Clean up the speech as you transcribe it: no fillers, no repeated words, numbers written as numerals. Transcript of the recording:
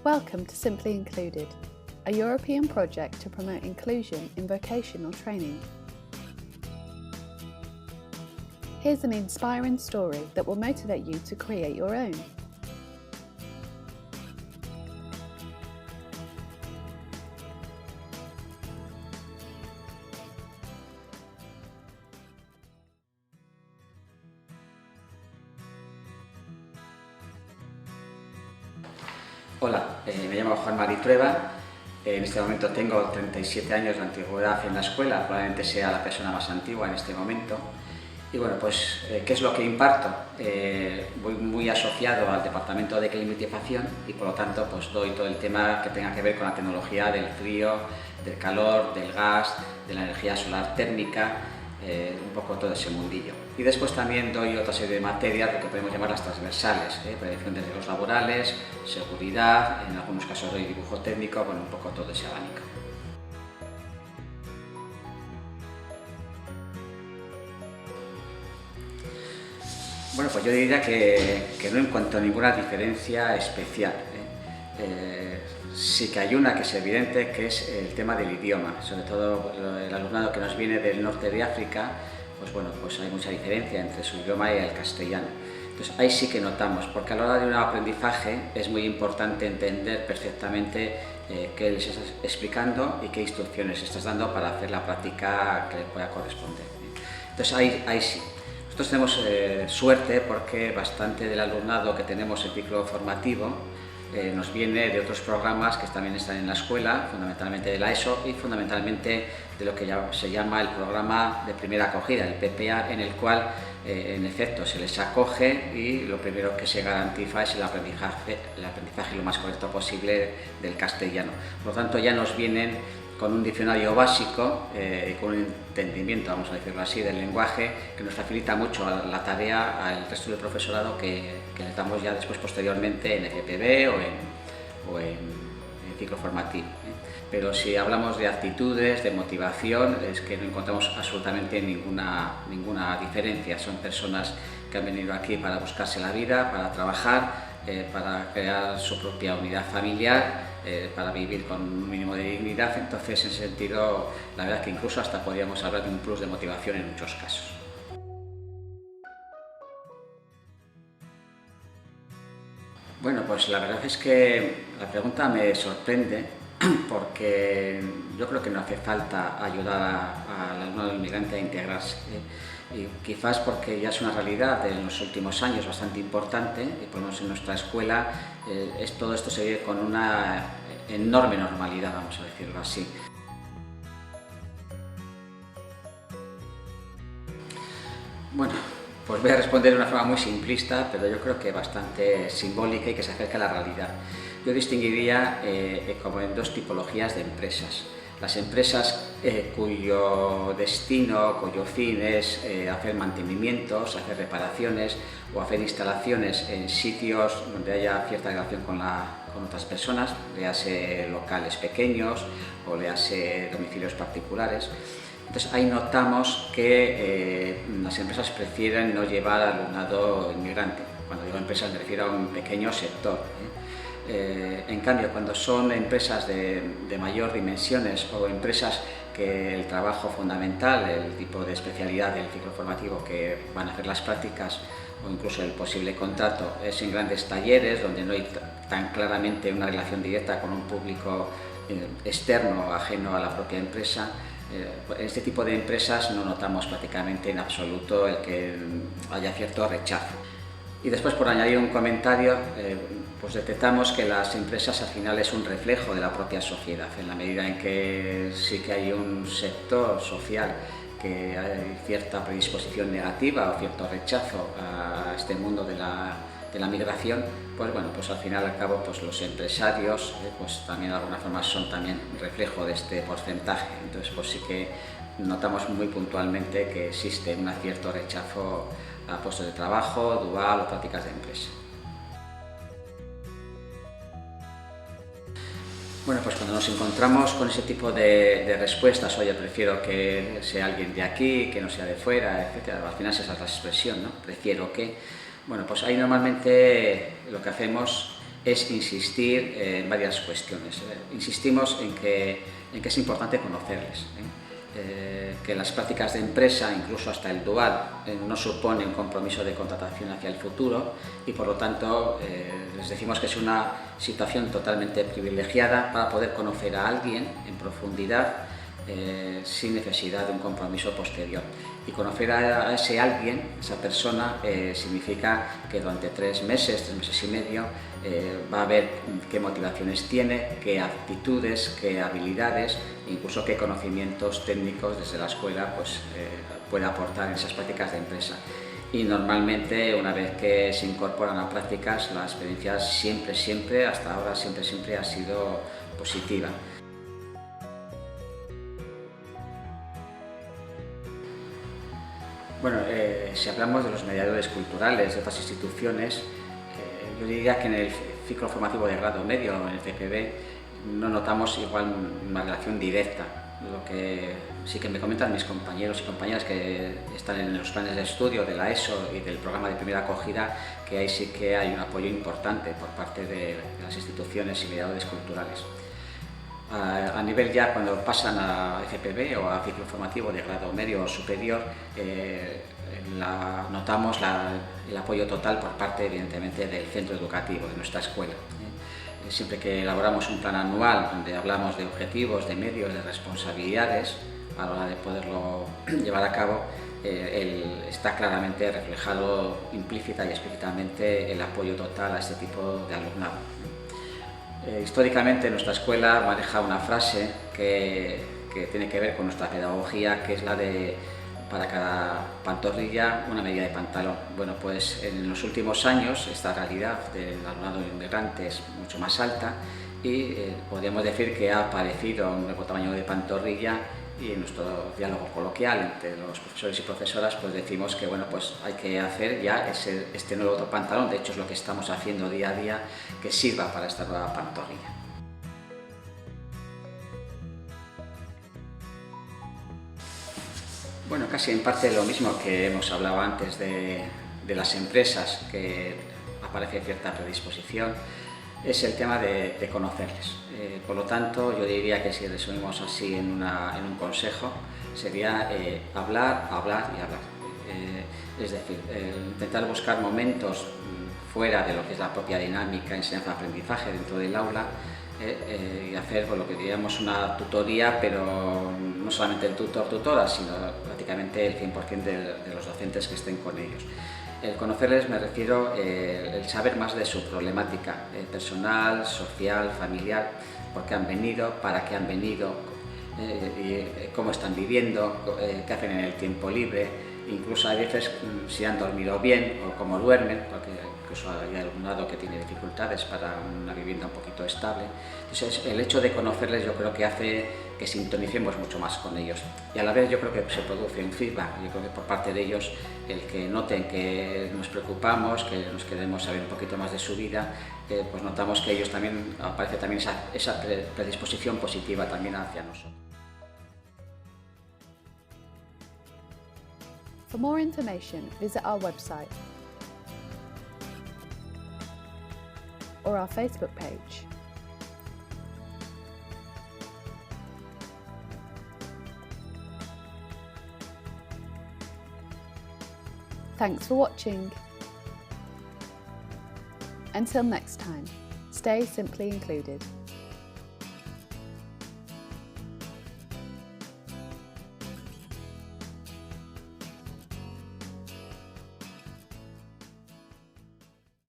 Welcome to Simply Included, a European project to promote inclusion in vocational training. Here's an inspiring story that will motivate you to create your own. Hola, me llamo Juan Mari Trueba. En este momento tengo 37 años de antigüedad en la escuela, probablemente sea la persona más antigua en este momento. Y bueno, pues, ¿qué es lo que imparto? Voy muy asociado al departamento de climatización y por lo tanto pues doy todo el tema que tenga que ver con la tecnología del frío, del calor, del gas, de la energía solar térmica, un poco todo ese mundillo. Y después también doy otra serie de materias, lo que podemos llamar las transversales, prevención de riesgos laborales, seguridad, en algunos casos doy dibujo técnico, bueno, un poco todo ese abanico. Bueno, pues yo diría que no encuentro ninguna diferencia especial. Sí que hay una que es evidente, que es el tema del idioma, sobre todo el alumnado que nos viene del norte de África, pues bueno, pues hay mucha diferencia entre su idioma y el castellano. Entonces ahí sí que notamos, porque a la hora de un aprendizaje es muy importante entender perfectamente qué les estás explicando y qué instrucciones estás dando para hacer la práctica que le pueda corresponder. Entonces ahí sí. Nosotros tenemos suerte porque bastante del alumnado que tenemos en ciclo formativo nos viene de otros programas que también están en la escuela, fundamentalmente de la ESO y fundamentalmente de lo que ya se llama el programa de primera acogida, el PPA, en el cual en efecto se les acoge y lo primero que se garantiza es el aprendizaje lo más correcto posible del castellano. Por lo tanto ya nos vienen con un diccionario básico y con un entendimiento, vamos a decirlo así, del lenguaje que nos facilita mucho la tarea al resto del profesorado que les damos ya después posteriormente en FPB o en ciclo formativo. Pero si hablamos de actitudes, de motivación, es que no encontramos absolutamente ninguna diferencia. Son personas que han venido aquí para buscarse la vida, para trabajar, para crear su propia unidad familiar, para vivir con un mínimo de dignidad. Entonces, en ese sentido, la verdad es que incluso hasta podríamos hablar de un plus de motivación en muchos casos. Bueno, pues la verdad es que la pregunta me sorprende porque yo creo que no hace falta ayudar al alumnado inmigrante a integrarse. Y quizás porque ya es una realidad en los últimos años bastante importante, y por lo menos en nuestra escuela todo esto se vive con una enorme normalidad, vamos a decirlo así. Bueno, pues voy a responder de una forma muy simplista, pero yo creo que bastante simbólica y que se acerca a la realidad. Yo distinguiría como en dos tipologías de empresas. Las empresas cuyo destino, cuyo fin es hacer mantenimientos, hacer reparaciones o hacer instalaciones en sitios donde haya cierta relación con otras personas, léase locales pequeños o léase domicilios particulares. Entonces ahí notamos que las empresas prefieren no llevar alumnado inmigrante. Cuando digo empresas me refiero a un pequeño sector. En cambio, cuando son empresas de mayor dimensiones o empresas que el trabajo fundamental, el tipo de especialidad del ciclo formativo que van a hacer las prácticas o incluso el posible contrato es en grandes talleres donde no hay tan claramente una relación directa con un público externo ajeno a la propia empresa, en este tipo de empresas no notamos prácticamente en absoluto el que haya cierto rechazo. Y después, por añadir un comentario, pues detectamos que las empresas al final es un reflejo de la propia sociedad, en la medida en que sí que hay un sector social que hay cierta predisposición negativa o cierto rechazo a este mundo de la migración, pues bueno, pues al final al cabo pues los empresarios pues también de alguna forma son también reflejo de este porcentaje. Entonces pues sí que notamos muy puntualmente que existe un cierto rechazo a puestos de trabajo, dual o prácticas de empresa. Bueno, pues cuando nos encontramos con ese tipo de respuestas, oye, prefiero que sea alguien de aquí, que no sea de fuera, etc. Al final esa es la expresión, ¿no? Prefiero que... Bueno, pues ahí normalmente lo que hacemos es insistir en varias cuestiones. Insistimos en que es importante conocerles, que las prácticas de empresa, incluso hasta el dual, no supone un compromiso de contratación hacia el futuro y por lo tanto les decimos que es una situación totalmente privilegiada para poder conocer a alguien en profundidad sin necesidad de un compromiso posterior. Y conocer a ese alguien, esa persona, significa que durante 3 meses y medio, va a ver qué motivaciones tiene, qué aptitudes, qué habilidades, incluso qué conocimientos técnicos desde la escuela pues, puede aportar en esas prácticas de empresa. Y normalmente, una vez que se incorporan a prácticas, la experiencia siempre, hasta ahora, siempre ha sido positiva. Bueno, si hablamos de los mediadores culturales de otras instituciones, yo diría que en el ciclo formativo de grado medio, en el CPB, no notamos igual una relación directa. Lo que sí que me comentan mis compañeros y compañeras que están en los planes de estudio de la ESO y del programa de primera acogida, que ahí sí que hay un apoyo importante por parte de las instituciones y mediadores culturales. A nivel ya cuando pasan a FPB o a ciclo formativo de grado medio o superior, notamos el apoyo total por parte, evidentemente, del centro educativo, de nuestra escuela. Siempre que elaboramos un plan anual donde hablamos de objetivos, de medios, de responsabilidades, a la hora de poderlo llevar a cabo, está claramente reflejado implícita y explícitamente el apoyo total a este tipo de alumnado. Históricamente nuestra escuela maneja una frase que tiene que ver con nuestra pedagogía, que es la de para cada pantorrilla una medida de pantalón. Bueno, pues en los últimos años esta realidad del alumnado inmigrante es mucho más alta y podríamos decir que ha aparecido un nuevo tamaño de pantorrilla, y en nuestro diálogo coloquial entre los profesores y profesoras pues decimos que bueno, pues hay que hacer ya este nuevo pantalón. De hecho es lo que estamos haciendo día a día, que sirva para esta nueva pantorrilla. Bueno, casi en parte lo mismo que hemos hablado antes de las empresas, que aparece cierta predisposición, es el tema de conocerles. Por lo tanto, yo diría que si resumimos así en un consejo, sería hablar y hablar. Es decir, intentar buscar momentos fuera de lo que es la propia dinámica, enseñanza-aprendizaje dentro del aula, y hacer lo que diríamos una tutoría, pero no solamente el tutor-tutora, sino prácticamente el 100% de los docentes que estén con ellos. El conocerles me refiero el saber más de su problemática personal, social, familiar, por qué han venido, para qué han venido, y cómo están viviendo, qué hacen en el tiempo libre, incluso hay veces si han dormido bien o cómo duermen, porque incluso hay alumnado que tiene dificultades para una vivienda un poquito estable. Entonces el hecho de conocerles yo creo que hace que sintonicemos mucho más con ellos, y a la vez yo creo que se produce un feedback. Yo creo que por parte de ellos, el que noten que nos preocupamos, que nos queremos saber un poquito más de su vida, pues notamos que ellos también, aparece también esa predisposición positiva también hacia nosotros. For more information, visit our website or our Facebook page. Thanks for watching. Until next time, stay simply included.